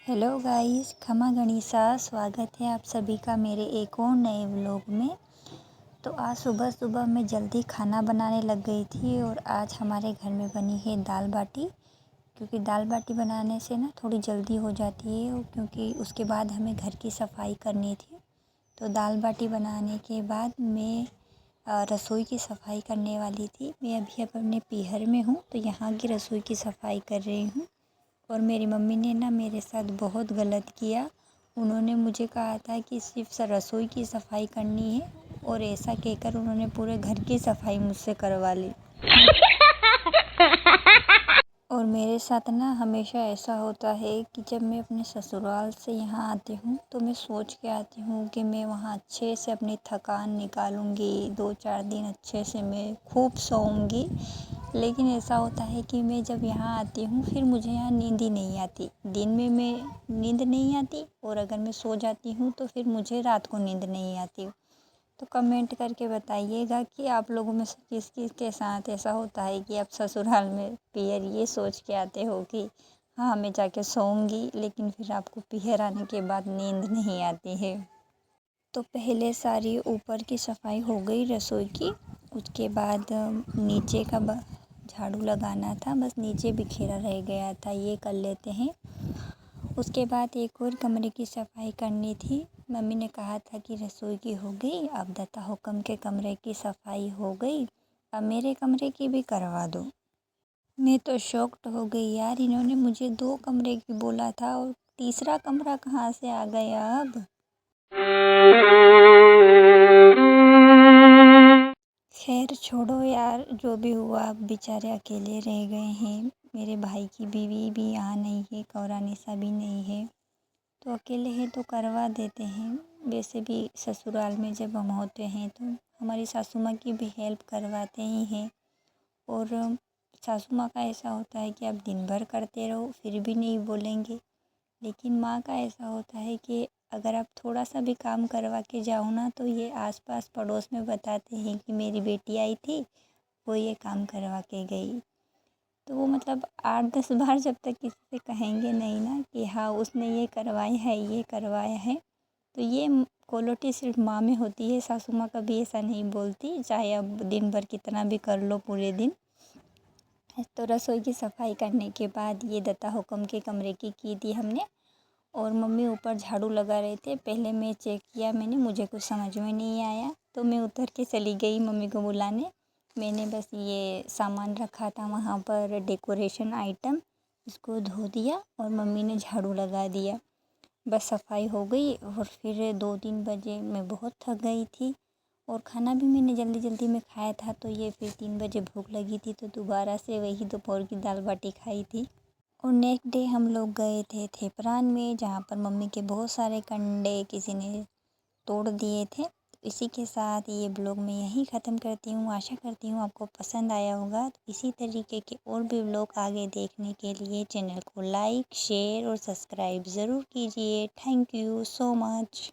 Hello guys, खमा गणिसा। स्वागत है आप सभी का मेरे एक और नए व्लॉग में। तो आज सुबह सुबह मैं जल्दी खाना बनाने लग गई थी और आज हमारे घर में बनी है दाल बाटी। क्योंकि दाल बाटी बनाने से ना थोड़ी जल्दी हो जाती है और क्योंकि उसके बाद हमें घर की सफाई करनी थी। तो दाल बाटी बनाने के बाद मैं रसोई की सफाई करने वाली थी। मैं अभी अपने पीहर में हूँ, तो यहाँ की रसोई की सफाई कर रही हूँ। और मेरी मम्मी ने ना मेरे साथ बहुत गलत किया। उन्होंने मुझे कहा था कि सिर्फ रसोई की सफाई करनी है और ऐसा कहकर उन्होंने पूरे घर की सफाई मुझसे करवा ली। और मेरे साथ ना हमेशा ऐसा होता है कि जब मैं अपने ससुराल से यहाँ आती हूँ तो मैं सोच के आती हूँ कि मैं वहाँ अच्छे से अपनी थकान निकालूंगी, 2-4 दिन अच्छे से मैं खूब सोऊंगी। लेकिन ऐसा होता है कि मैं जब यहाँ आती हूँ फिर मुझे यहाँ नींद ही नहीं आती। दिन में मैं नींद नहीं आती और अगर मैं सो जाती हूँ तो फिर मुझे रात को नींद नहीं आती। तो कमेंट करके बताइएगा कि आप लोगों में से किस किस के साथ ऐसा होता है कि आप ससुराल में पीहर ये सोच के आते हो कि हाँ मैं जाके सोऊंगी, लेकिन फिर आपको पीहर आने के बाद नींद नहीं आती है। तो पहले सारी ऊपर की सफाई हो गई रसोई की। उसके बाद नीचे का झाड़ू लगाना था, बस नीचे बिखेरा रह गया था, ये कर लेते हैं। उसके बाद एक और कमरे की सफाई करनी थी। मम्मी ने कहा था कि रसोई की हो गई, अब दाता हुक्म के कमरे की सफाई हो गई, अब मेरे कमरे की भी करवा दो। मैं तो शॉक्ड हो गई यार, इन्होंने मुझे 2 कमरे की बोला था और तीसरा कमरा कहाँ से आ गया अब। खैर छोड़ो यार, जो भी हुआ अब बेचारे अकेले रह गए हैं। मेरे भाई की बीवी भी यहाँ नहीं है, कौरानिसा भी नहीं है, तो अकेले हैं तो करवा देते हैं। वैसे भी ससुराल में जब हम होते हैं तो हमारी सासू माँ की भी हेल्प करवाते ही हैं। और सासू माँ का ऐसा होता है कि आप दिन भर करते रहो फिर भी नहीं बोलेंगे, लेकिन माँ का ऐसा होता है कि अगर आप थोड़ा सा भी काम करवा के जाओ ना तो ये आसपास पड़ोस में बताते हैं कि मेरी बेटी आई थी, वो ये काम करवा के गई। तो वो मतलब 8-10 बार जब तक किसी से कहेंगे नहीं ना कि हाँ उसने ये करवाया है, ये करवाया है, तो ये क्वालिटी सिर्फ माँ में होती है। सासू माँ कभी ऐसा नहीं बोलती, चाहे अब दिन भर कितना भी कर लो पूरे दिन। तो रसोई की सफाई करने के बाद ये दत्ता हुक्म के कमरे की थी हमने। और मम्मी ऊपर झाड़ू लगा रहे थे। पहले मैं चेक किया, मुझे कुछ समझ में नहीं आया तो मैं उतर के चली गई मम्मी को बुलाने। मैंने बस ये सामान रखा था वहाँ पर, डेकोरेशन आइटम, इसको धो दिया और मम्मी ने झाड़ू लगा दिया। बस सफाई हो गई और फिर 2-3 बजे मैं बहुत थक गई थी और खाना भी मैंने जल्दी जल्दी में खाया था, तो ये फिर 3 बजे भूख लगी थी तो दोबारा से वही दोपहर की दाल बाटी खाई थी। और नेक्स्ट डे हम लोग गए थे थेपरान में, जहाँ पर मम्मी के बहुत सारे कंडे किसी ने तोड़ दिए थे। इसी के साथ ये ब्लॉग मैं यहीं ख़त्म करती हूँ। आशा करती हूँ आपको पसंद आया होगा। तो इसी तरीके के और भी ब्लॉग आगे देखने के लिए चैनल को लाइक, शेयर और सब्सक्राइब ज़रूर कीजिए। Thank you so much.